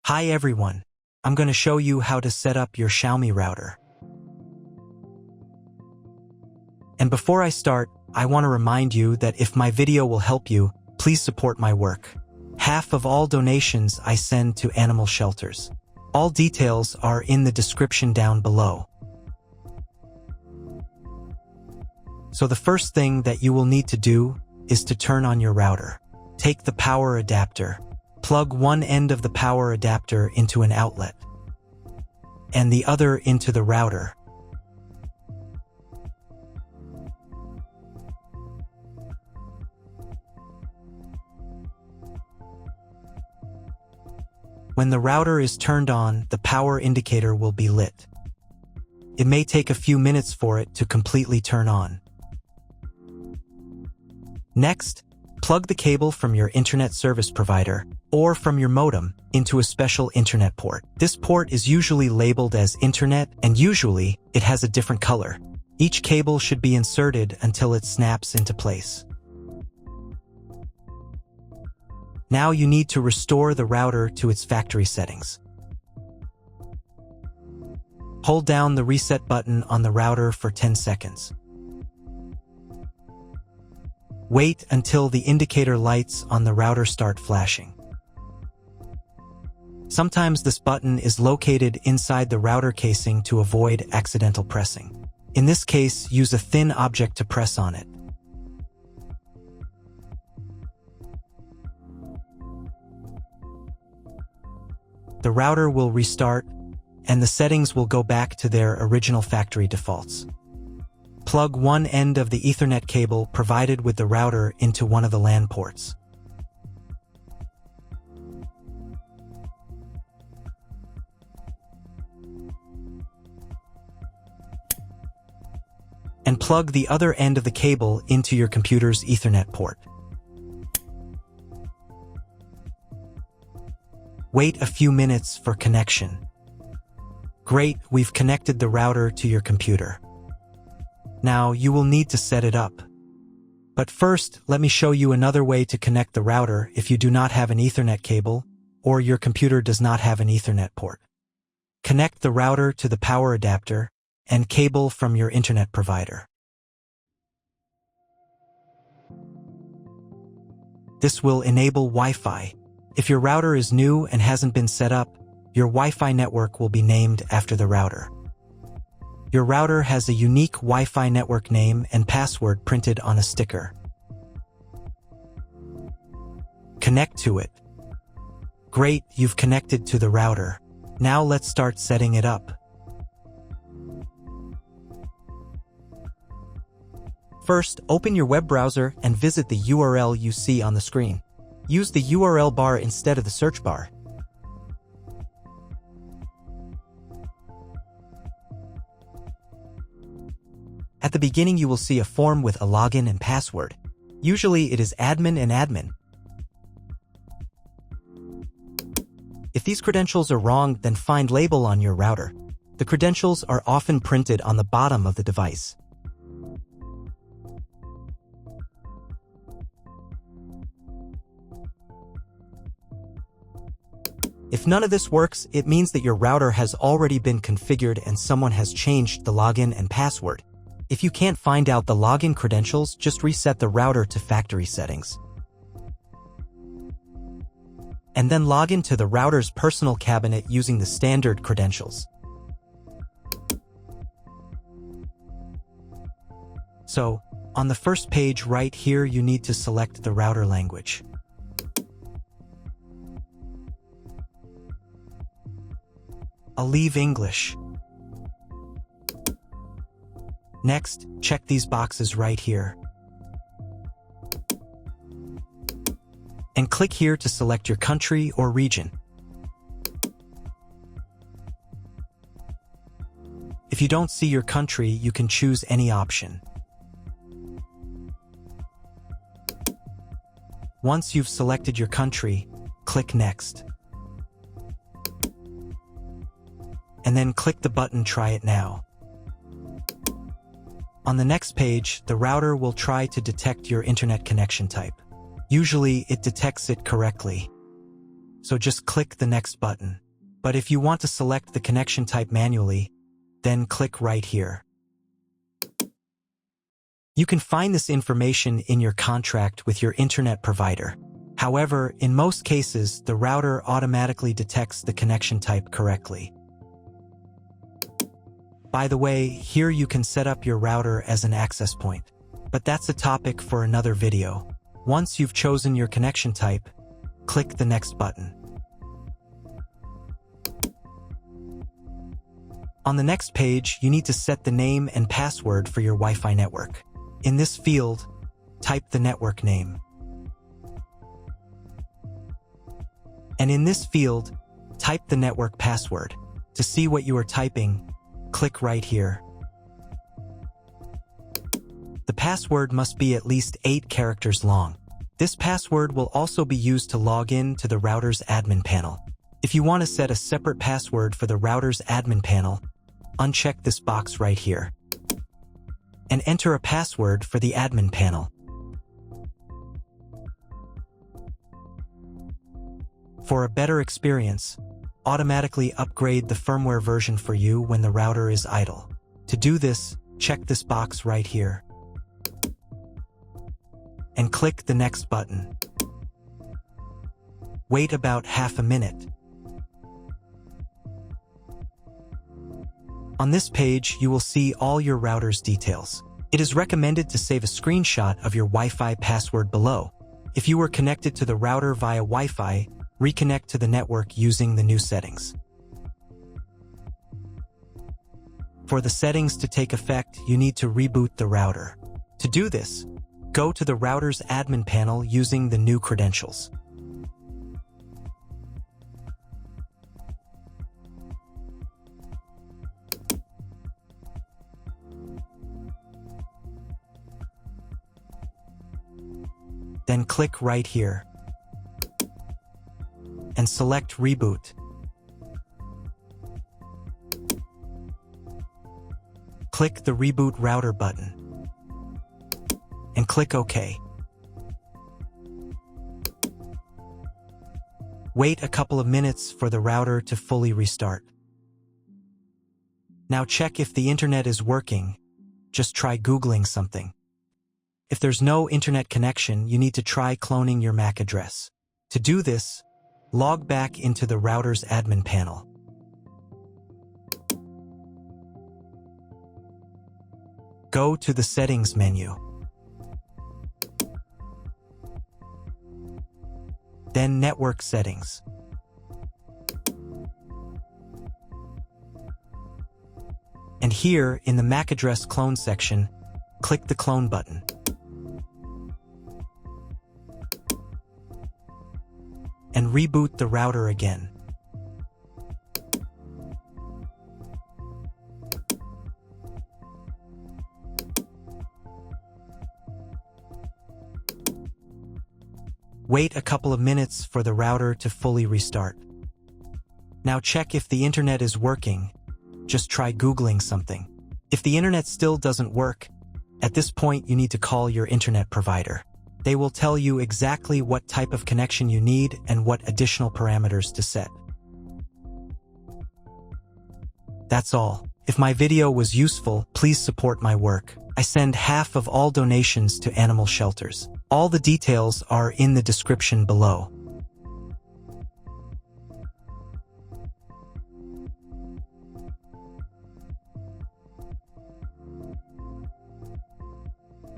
Hi everyone, I'm going to show you how to set up your Xiaomi router. And before I start, I want to remind you that if my video will help you, please support my work. Half of all donations I send to animal shelters. All details are in the description down below. So the first thing that you will need to do is to turn on your router. Take the power adapter. Plug one end of the power adapter into an outlet and the other into the router. When the router is turned on, the power indicator will be lit. It may take a few minutes for it to completely turn on. Next, plug the cable from your internet service provider or from your modem into a special internet port. This port is usually labeled as internet, and usually it has a different color. Each cable should be inserted until it snaps into place. Now you need to restore the router to its factory settings. Hold down the reset button on the router for 10 seconds. Wait until the indicator lights on the router start flashing. Sometimes this button is located inside the router casing to avoid accidental pressing. In this case, use a thin object to press on it. The router will restart, and the settings will go back to their original factory defaults. Plug one end of the Ethernet cable provided with the router into one of the LAN ports. And plug the other end of the cable into your computer's Ethernet port. Wait a few minutes for connection. Great, we've connected the router to your computer. Now you will need to set it up. But first, let me show you another way to connect the router if you do not have an Ethernet cable or your computer does not have an Ethernet port. Connect the router to the power adapter and cable from your internet provider. This will enable Wi-Fi. If your router is new and hasn't been set up, your Wi-Fi network will be named after the router. Your router has a unique Wi-Fi network name and password printed on a sticker. Connect to it. Great, you've connected to the router. Now let's start setting it up. First, open your web browser and visit the URL you see on the screen. Use the URL bar instead of the search bar. At the beginning, you will see a form with a login and password. Usually, it is admin and admin. If these credentials are wrong, then find label on your router. The credentials are often printed on the bottom of the device. If none of this works, it means that your router has already been configured and someone has changed the login and password. If you can't find out the login credentials, just reset the router to factory settings. And then log into the router's personal cabinet using the standard credentials. So, on the first page right here, you need to select the router language. I'll leave English. Next, check these boxes right here. And click here to select your country or region. If you don't see your country, you can choose any option. Once you've selected your country, click Next. And then click the button Try It Now. On the next page, the router will try to detect your internet connection type. Usually, it detects it correctly. so just click the next button. But if you want to select the connection type manually, then click right here. You can find this information in your contract with your internet provider. However, in most cases, the router automatically detects the connection type correctly. By the way, here you can set up your router as an access point. But that's a topic for another video. Once you've chosen your connection type, click the next button. On the next page, you need to set the name and password for your Wi-Fi network. In this field, type the network name. And in this field, type the network password. To see what you are typing, click right here. The password must be at least 8 characters long. This password will also be used to log in to the router's admin panel. If you want to set a separate password for the router's admin panel, uncheck this box right here and enter a password for the admin panel. For a better experience, automatically upgrade the firmware version for you when the router is idle. To do this, check this box right here and click the next button. Wait about half a minute. On this page, you will see all your router's details. It is recommended to save a screenshot of your Wi-Fi password below. If you were connected to the router via Wi-Fi, reconnect to the network using the new settings. For the settings to take effect, you need to reboot the router. To do this, go to the router's admin panel using the new credentials. Then click right here and select Reboot. Click the Reboot Router button and click OK. Wait a couple of minutes for the router to fully restart. Now check if the internet is working. Just try Googling something. If there's no internet connection, you need to try cloning your MAC address. To do this, log back into the router's admin panel. Go to the Settings menu. Then Network Settings. And here, in the MAC address clone section, click the Clone button. And reboot the router again. Wait a couple of minutes for the router to fully restart. Now check if the internet is working. Just try Googling something. If the internet still doesn't work, at this point you need to call your internet provider. They will tell you exactly what type of connection you need and what additional parameters to set. That's all. If my video was useful, please support my work. I send half of all donations to animal shelters. All the details are in the description below.